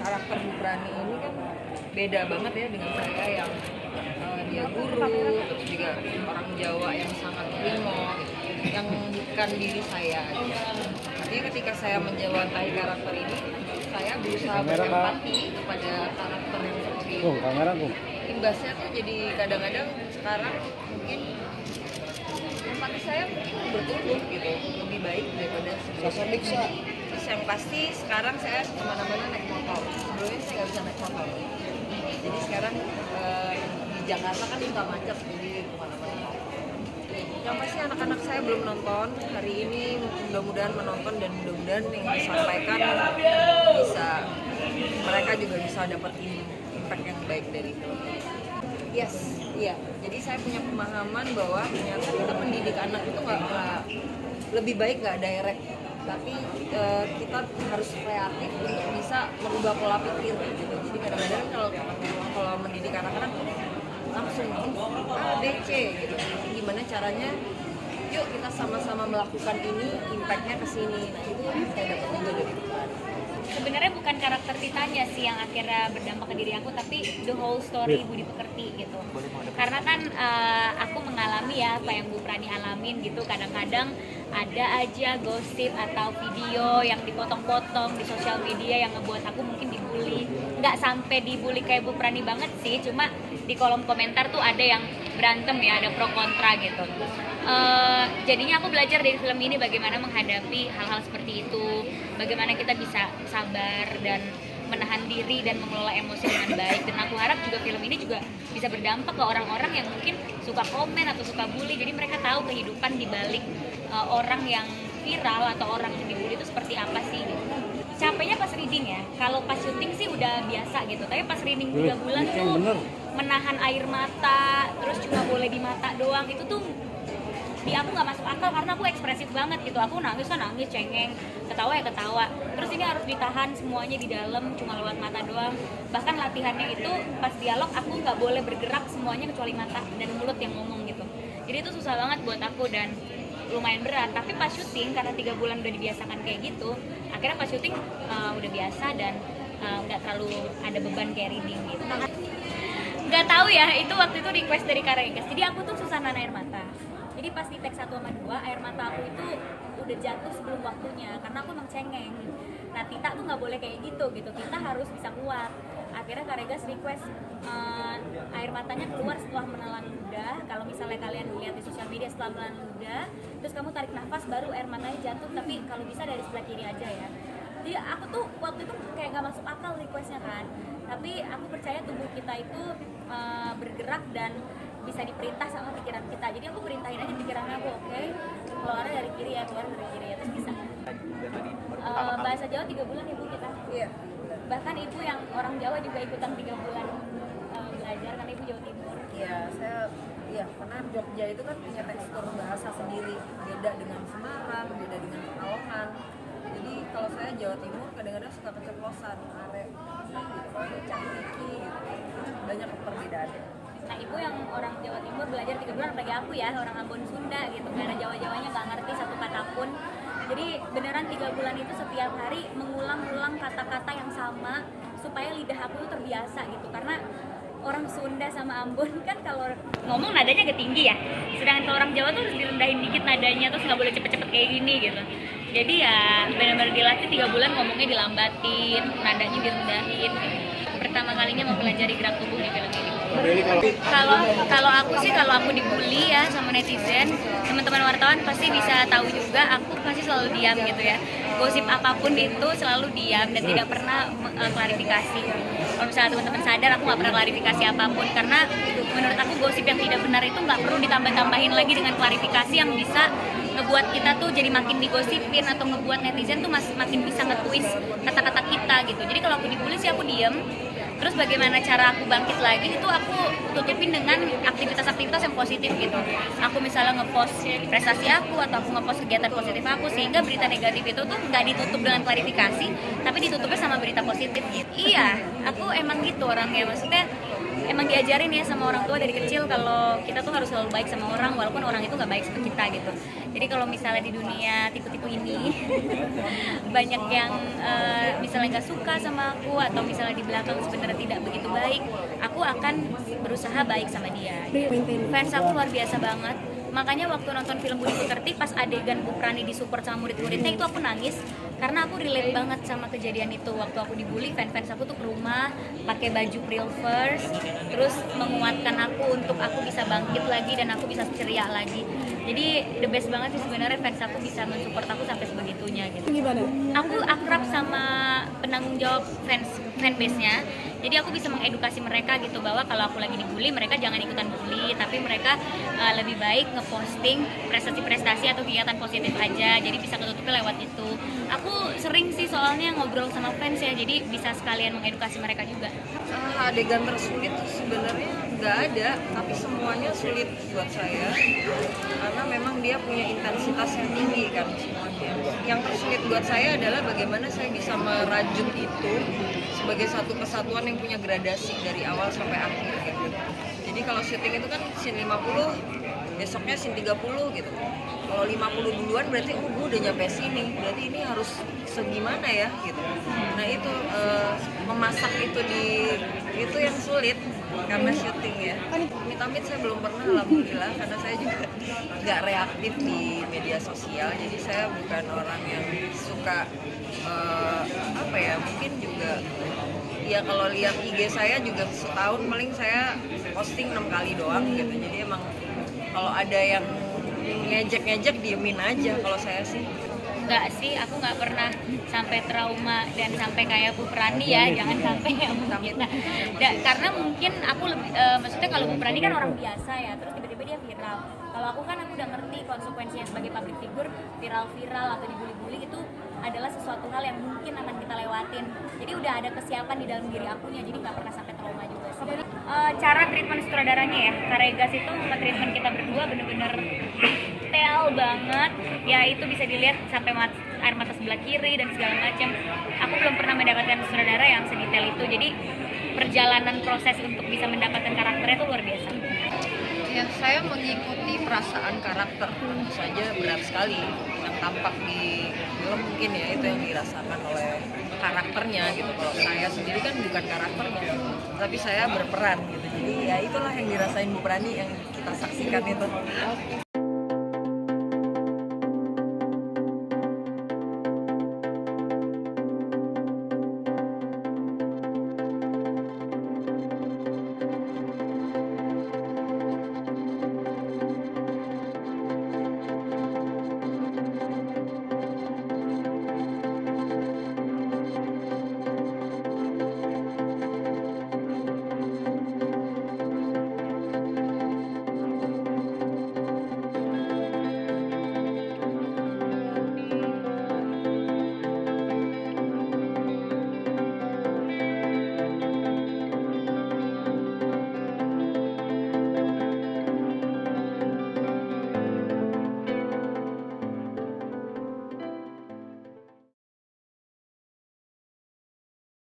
karakter Bu Prani ini kan beda banget ya dengan saya yang dia guru, terus juga orang Jawa yang sangat primo gitu, yang bukan diri saya. Jadi ketika saya menjawatahi karakter ini, saya berusaha berempati kepada karakter yang seperti itu. Imbasnya tuh jadi kadang-kadang sekarang mungkin empati saya mungkin bertumbuh gitu, lebih baik daripada sebelumnya. Terus yang pasti sekarang saya kemana-mana naik motor. Sebelumnya saya nggak bisa naik motor. Jadi sekarang di Jakarta kan suka macet, jadi kemana-mana. Yang pasti anak-anak saya belum nonton hari ini, mudah-mudahan menonton dan mudah-mudahan yang disampaikan bisa, mereka juga bisa dapat impact yang baik dari film ini. Yes, iya. Jadi saya punya pemahaman bahwa ternyata kita mendidik anak itu nggak lebih baik nggak direct, tapi kita harus kreatif untuk bisa merubah pola pikir gitu. Jadi kadang-kadang kalau mendidik anak-anak langsung A, B, C gitu. Gimana caranya? Yuk kita sama-sama melakukan ini, impactnya ke sini. Nah itu saya dapat juga dari Tuhan. Sebenarnya bukan karakter Titanya sih yang akhirnya berdampak ke diri aku, tapi the whole story Budi Pekerti gitu. Karena kan aku mengalami ya apa yang Bu Prani alamin gitu. Kadang-kadang ada aja gosip atau video yang dipotong-potong di sosial media yang ngebuat aku mungkin dibully. Nggak sampai dibully kayak Bu Prani banget sih, cuma di kolom komentar tuh ada yang berantem ya, ada pro kontra gitu. Jadinya aku belajar dari film ini bagaimana menghadapi hal-hal seperti itu, bagaimana kita bisa sabar dan menahan diri dan mengelola emosi dengan baik. Dan aku harap juga film ini juga bisa berdampak ke orang-orang yang mungkin suka komen atau suka bully, jadi mereka tahu kehidupan di balik orang yang viral atau orang yang dibully itu seperti apa sih gitu. Capeknya pas reading ya, kalau pas syuting sih udah biasa gitu, tapi pas reading 3 bulan tuh menahan air mata, terus cuma boleh di mata doang, itu tuh di aku nggak masuk akal karena aku ekspresif banget gitu. Aku nangis kan nangis, cengeng, ketawa ya ketawa, terus ini harus ditahan semuanya di dalam cuma lewat mata doang. Bahkan latihannya itu pas dialog aku nggak boleh bergerak semuanya kecuali mata dan mulut yang ngomong gitu. Jadi itu susah banget buat aku dan lumayan berat. Tapi pas syuting karena 3 bulan udah dibiasakan kayak gitu, akhirnya pas syuting udah biasa dan nggak terlalu ada beban kayak reading gitu. Nggak tahu ya, itu waktu itu request dari Karegas. Jadi aku tuh susah nahan air mata. Jadi pas di take 1 sama 2, air mata aku itu udah jatuh sebelum waktunya karena aku emang cengeng. Nah Tita tuh nggak boleh kayak gitu. Tita harus bisa kuat. Akhirnya Karegas request air matanya keluar setelah menelan ludah. Kalau misalnya kalian lihat di sosial media setelah menelan ludah, terus kamu tarik nafas baru air matanya jatuh. Tapi kalau bisa dari sebelah kiri aja ya. Jadi aku tuh waktu itu kayak nggak masuk akal requestnya kan. Tapi aku percaya tubuh kita itu bergerak dan bisa diperintah sama pikiran kita. Jadi aku perintahin aja pikiran aku, oke, keluarnya dari kiri ya, keluar dari kiri ya, terus bisa. Bahasa Jawa 3 bulan ibu kita. Iya. Bahkan ibu yang orang Jawa juga ikutan 3 bulan belajar karena ibu Jawa Timur. Iya, karena Jogja itu kan punya tekstur bahasa sendiri, beda dengan Semarang, beda dengan Pekalongan. Jadi kalau saya Jawa Timur kadang-kadang suka keceplosan, arek, cakiki, banyak perbedaannya. Nah ibu yang orang Jawa Timur belajar 3 bulan, apalagi aku ya orang Ambon Sunda gitu, gak ada Jawa-Jawanya, gak ngerti satu kata pun. Jadi beneran 3 bulan itu setiap hari mengulang-ulang kata-kata yang sama supaya lidah aku tuh terbiasa gitu. Karena orang Sunda sama Ambon kan kalau ngomong nadanya agak tinggi ya, sedangkan kalau orang Jawa tuh harus direndahin dikit nadanya, terus gak boleh cepet-cepet kayak gini gitu. Jadi ya benar-benar dilatih 3 bulan ngomongnya dilambatin, nadanya direndahin. Pertama kalinya mempelajari gerak tubuh di film ini. Kalau aku dibully ya sama netizen, teman-teman wartawan pasti bisa tahu juga aku pasti selalu diam gitu ya. Gosip apapun itu selalu diam dan tidak pernah klarifikasi. Kalau misalnya teman-teman sadar aku nggak pernah klarifikasi apapun karena menurut aku gosip yang tidak benar itu nggak perlu ditambah-tambahin lagi dengan klarifikasi yang bisa ngebuat kita tuh jadi makin digosipin atau ngebuat netizen tuh makin bisa nge-twist kata-kata kita gitu. Jadi kalau aku dibully sih aku diem. Terus bagaimana cara aku bangkit lagi itu aku tutupin dengan aktivitas-aktivitas yang positif gitu. Aku misalnya ngepost prestasi aku atau aku ngepost kegiatan positif aku sehingga berita negatif itu tuh nggak ditutup dengan klarifikasi, tapi ditutupnya sama berita positif gitu. Iya, aku emang gitu orangnya. Maksudnya emang diajarin ya sama orang tua dari kecil kalau kita tuh harus selalu baik sama orang walaupun orang itu nggak baik sama kita gitu. Jadi kalau misalnya di dunia tipu-tipu ini banyak yang misalnya nggak suka sama aku atau misalnya di belakang sebenarnya tidak begitu baik, aku akan berusaha baik sama dia. Fans aku luar biasa banget. Makanya waktu nonton film Budi Pekerti pas adegan Bu Prani disupport sama murid-muridnya itu aku nangis karena aku relate banget sama kejadian itu. Waktu aku dibully, fans aku tuh ke rumah pakai baju Real First, terus menguatkan aku untuk aku bisa bangkit lagi dan aku bisa ceria lagi. Jadi the best banget sih sebenarnya fans aku bisa mensupport aku sampai sebegitunya gitu. Gimana? Aku akrab sama penanggung jawab fanbase-nya. Jadi aku bisa mengedukasi mereka gitu bahwa kalau aku lagi dibully, mereka jangan ikutan bully, tapi mereka lebih baik ngeposting prestasi-prestasi atau kegiatan positif aja. Jadi bisa ketutupnya lewat itu. Aku sering sih soalnya ngobrol sama fans ya, jadi bisa sekalian mengedukasi mereka juga. Adegan tersulit tuh sebenarnya nggak ada, tapi semuanya sulit buat saya karena memang dia punya intensitas yang tinggi kan semuanya. Yang tersulit buat saya adalah bagaimana saya bisa merajut itu sebagai satu kesatuan yang punya gradasi dari awal sampai akhir gitu. Jadi kalau syuting itu kan scene 50, besoknya scene 30 gitu. Kalau 50 duluan berarti gue udah nyampe sini, berarti ini harus segimana ya gitu. Nah itu memasak itu itu yang sulit karena syuting ya. Amit-amit saya belum pernah, alhamdulillah, karena saya juga nggak reaktif di media sosial, jadi saya bukan orang yang suka apa ya, mungkin juga ya kalau lihat IG saya juga setahun paling saya posting 6 kali doang gitu. Jadi emang kalau ada yang ngejek-ngejek diemin aja kalau saya sih. Enggak sih, aku nggak pernah sampai trauma dan sampai kayak Bu Prani ya, jangan sampai ya mungkin. Karena mungkin aku lebih, maksudnya kalau Bu Prani kan orang biasa ya, terus tiba-tiba dia viral. Kalau aku kan aku udah ngerti konsekuensinya sebagai public figure, viral-viral atau dibully-bully itu adalah sesuatu hal yang mungkin akan kita lewatin. Jadi udah ada kesiapan di dalam diri akunya, jadi nggak pernah sampai trauma juga sih. Cara treatment sutradaranya ya, Karegas itu treatment kita berdua bener-bener detail banget ya, itu bisa dilihat sampai air mata sebelah kiri dan segala macam. Aku belum pernah mendapatkan sutradara yang sedetail itu, jadi perjalanan proses untuk bisa mendapatkan karakternya itu luar biasa. Ya, saya mengikuti perasaan karakter, tentu saja berat sekali. Yang tampak di film mungkin ya itu yang dirasakan oleh karakternya gitu. Kalau saya sendiri kan bukan karakternya, tapi saya berperan gitu. Jadi ya itulah yang dirasain Bu Prani yang kita saksikan itu.